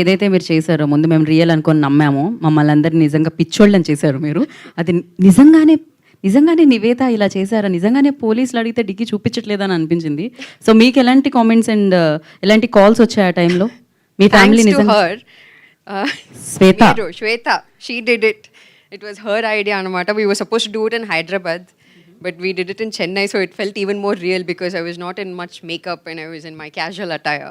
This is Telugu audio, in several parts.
ఏదైతే మీరు చేశారో ముందు మేము రియల్ అనుకొని నమ్మామో, మమ్మల్ని అందరిని నిజంగా పిచ్చోళ్ళని చేశారు మీరు. అది నిజంగానే నిజంగానే నివేద ఇలా చేశారా? నిజంగానే పోలీసులు అడిగితే డిగ్గి చూపించట్లేదని అనిపించింది. సో మీకు ఎలాంటి కామెంట్స్ అండ్ ఎలాంటి కాల్స్ వచ్చాయి ఆ టైంలో? మీ ఫ్యామిలీ నిజంగా Shweta, she did it. It was her idea anamata. We were supposed to do it in Hyderabad, but we did it in Chennai, so it felt even more real because I was not in much makeup and I was in my casual attire.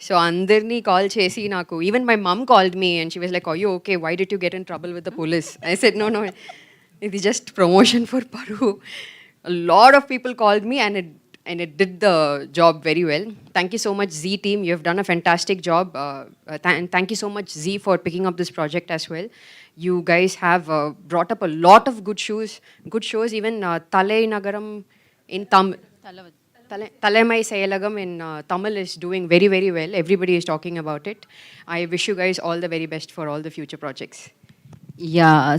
So andarni call chesi naku, even my mom called me and she was like, "Are you okay? Why did you get in trouble with the police?" I said, "No, it is just promotion for Paru." A lot of people called me and it did the job very well. Thank you so much, Z team. You have done a fantastic job. And thank you so much, Z, for picking up this project as well. You guys have brought up a lot of good shows. Even Thalai Nagaram in Tamil. Talamai Sayalagam in Tamil is doing very, very well. Everybody is talking about it. I wish you guys all the very best for all the future projects.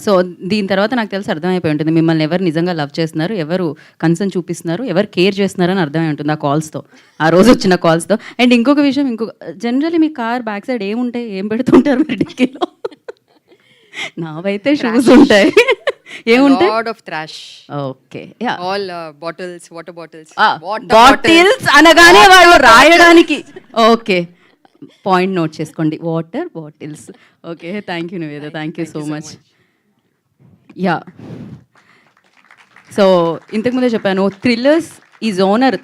So దీని తర్వాత నాకు తెలిసి అర్థమైపోయి ఉంటుంది మిమ్మల్ని ఎవరు నిజంగా లవ్ చేస్తున్నారు, ఎవరు కన్సర్న్ చూపిస్తున్నారు, ఎవరు కేర్ చేస్తున్నారు అని అర్థమై ఉంటుంది ఆ కాల్స్తో, ఆ రోజు వచ్చిన కాల్స్తో. అండ్ ఇంకొక విషయం, జనరల్లీ మీ కార్ బ్యాక్ సైడ్ ఏముంటాయి, ఏం పెడుతుంటారు మీరు డిక్కీలో? నావైతే షూస్ ఉంటాయి. ఏముంటాయి? Lot of trash. Okay, all bottles, water bottles. Bottles అనగానే వాళ్ళు రాయడానికి ఓకే పాయింట్ నోట్ చేసుకోండి, water bottles. Okay, thank you Niveda, thank you so much. Yeah, so ఇంతకుముందే చెప్పాను, థ్రిల్లర్స్ ఈజ్ ఓనర్